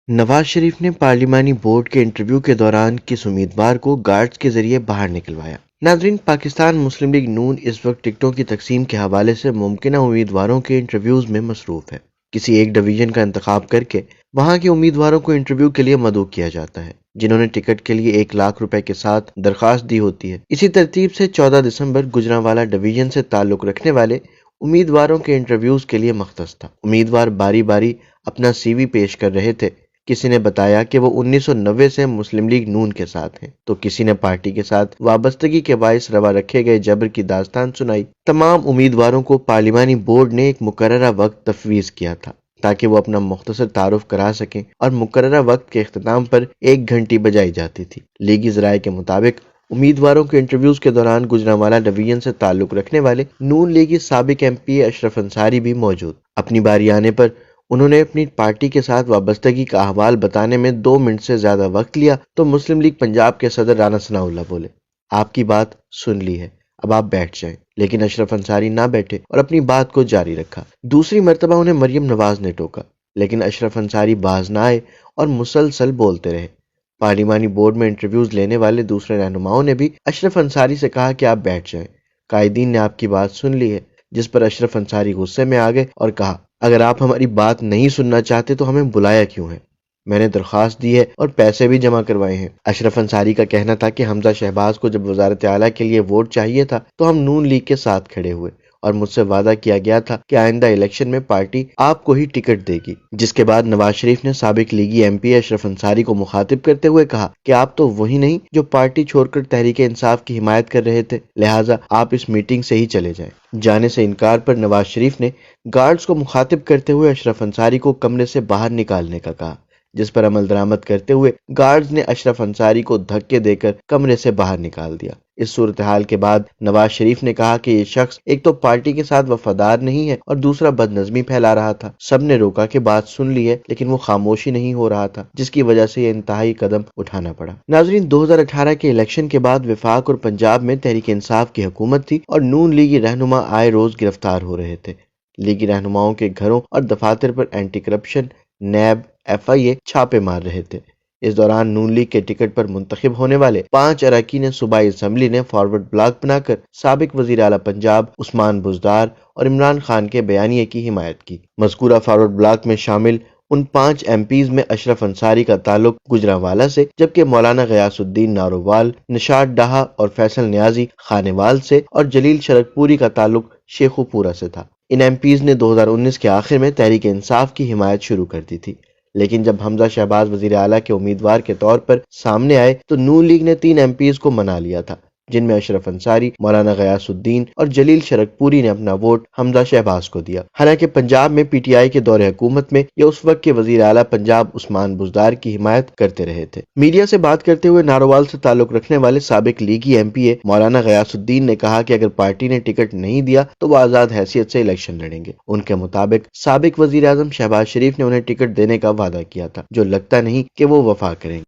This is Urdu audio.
نواز شریف نے پارلیمانی بورڈ کے انٹرویو کے دوران کس امیدوار کو گارڈز کے ذریعے باہر نکلوایا؟ ناظرین، پاکستان مسلم لیگ نون اس وقت ٹکٹوں کی تقسیم کے حوالے سے ممکنہ امیدواروں کے انٹرویوز میں مصروف ہے۔ کسی ایک ڈویژن کا انتخاب کر کے وہاں کے امیدواروں کو انٹرویو کے لیے مدعو کیا جاتا ہے، جنہوں نے ٹکٹ کے لیے 1 لاکھ روپے کے ساتھ درخواست دی ہوتی ہے۔ اسی ترتیب سے 14 دسمبر گوجرانوالہ ڈویژن سے تعلق رکھنے والے امیدواروں کے انٹرویوز کے لیے مختص تھا۔ امیدوار باری باری اپنا سی وی پیش کر رہے تھے۔ کسی نے بتایا کہ وہ 1990 سے مسلم لیگ نون کے ساتھ ہیں، تو کسی نے پارٹی کے ساتھ وابستگی کے باعث روا رکھے گئے جبر کی داستان سنائی۔ تمام امیدواروں کو پارلیمانی بورڈ نے ایک مقررہ وقت تفویض کیا تھا تاکہ وہ اپنا مختصر تعارف کرا سکیں، اور مقررہ وقت کے اختتام پر 1 گھنٹی بجائی جاتی تھی۔ لیگی ذرائع کے مطابق امیدواروں کے انٹرویوز کے دوران گوجرانوالہ ڈویژن سے تعلق رکھنے والے نون لیگی سابق ایم پی اشرف انصاری بھی موجود۔ اپنی باری آنے پر انہوں نے اپنی پارٹی کے ساتھ وابستگی کا احوال بتانے میں 2 منٹ سے زیادہ وقت لیا تو مسلم لیگ پنجاب کے صدر رانا ثناءاللہ بولے، آپ کی بات سن لی ہے، اب آپ بیٹھ جائیں۔ لیکن اشرف انصاری نہ بیٹھے اور اپنی بات کو جاری رکھا۔ دوسری مرتبہ انہیں مریم نواز نے ٹوکا، لیکن اشرف انصاری باز نہ آئے اور مسلسل بولتے رہے۔ پارلیمانی بورڈ میں انٹرویوز لینے والے دوسرے رہنماؤں نے بھی اشرف انصاری سے کہا کہ آپ بیٹھ جائیں، قائدین نے آپ کی بات سن لی ہے، جس پر اشرف انصاری غصے میں آ گئے اور کہا، اگر آپ ہماری بات نہیں سننا چاہتے تو ہمیں بلایا کیوں ہے؟ میں نے درخواست دی ہے اور پیسے بھی جمع کروائے ہیں۔ اشرف انصاری کا کہنا تھا کہ حمزہ شہباز کو جب وزارت اعلیٰ کے لیے ووٹ چاہیے تھا تو ہم نون لیگ کے ساتھ کھڑے ہوئے اور مجھ سے وعدہ کیا گیا تھا کہ آئندہ الیکشن میں پارٹی آپ کو ہی ٹکٹ دے گی۔ جس کے بعد نواز شریف نے سابق لیگی ایم پی اشرف انصاری کو مخاطب کرتے ہوئے کہا کہ آپ تو وہی نہیں جو پارٹی چھوڑ کر تحریک انصاف کی حمایت کر رہے تھے، لہٰذا آپ اس میٹنگ سے ہی چلے جائیں۔ جانے سے انکار پر نواز شریف نے گارڈز کو مخاطب کرتے ہوئے اشرف انصاری کو کمرے سے باہر نکالنے کا کہا، جس پر عمل درآمد کرتے ہوئے گارڈز نے اشرف انصاری کو دھکے دے کر کمرے سے باہر نکال دیا۔ اس صورتحال کے بعد نواز شریف نے کہا کہ یہ شخص ایک تو پارٹی کے ساتھ وفادار نہیں ہے اور دوسرا بد نظمی پھیلا رہا تھا۔ سب نے روکا کہ بات سن لی ہے، لیکن وہ خاموشی نہیں ہو رہا تھا، جس کی وجہ سے یہ انتہائی قدم اٹھانا پڑا۔ ناظرین، 2018 کے الیکشن کے بعد وفاق اور پنجاب میں تحریک انصاف کی حکومت تھی اور نون لیگی رہنما آئے روز گرفتار ہو رہے تھے۔ لیگی رہنماؤں کے گھروں اور دفاتر پر اینٹی کرپشن، نیب، ایف آئی اے چھاپے مار رہے تھے۔ اس دوران نون لیگ کے ٹکٹ پر منتخب ہونے والے 5 اراکین صوبائی اسمبلی نے فارورڈ بلاک بنا کر سابق وزیر اعلیٰ پنجاب عثمان بزدار اور عمران خان کے بیانیے کی حمایت کی۔ مذکورہ فارورڈ بلاک میں شامل ان 5 ایم پیز میں اشرف انصاری کا تعلق گوجرانوالہ سے، جبکہ مولانا غیاث الدین نارووال، نشاط ڈاہا اور فیصل نیازی خانیوال سے اور جلیل شرکپوری کا تعلق شیخو پورہ سے تھا۔ ان ایم پیز نے 2019 کے آخر میں تحریک انصاف کی حمایت شروع کر دی تھی، لیکن جب حمزہ شہباز وزیر اعلیٰ کے امیدوار کے طور پر سامنے آئے تو نون لیگ نے 3 ایم پیز کو منا لیا تھا، جن میں اشرف انصاری، مولانا غیاث الدین اور جلیل شرکپوری نے اپنا ووٹ حمزہ شہباز کو دیا۔ حالانکہ پنجاب میں پی ٹی آئی کے دور حکومت میں یہ اس وقت کے وزیر اعلیٰ پنجاب عثمان بزدار کی حمایت کرتے رہے تھے۔ میڈیا سے بات کرتے ہوئے نارووال سے تعلق رکھنے والے سابق لیگی ایم پی اے مولانا غیاث الدین نے کہا کہ اگر پارٹی نے ٹکٹ نہیں دیا تو وہ آزاد حیثیت سے الیکشن لڑیں گے۔ ان کے مطابق سابق وزیر اعظم شہباز شریف نے انہیں ٹکٹ دینے کا وعدہ کیا تھا، جو لگتا نہیں کہ وہ وفا کریں گے۔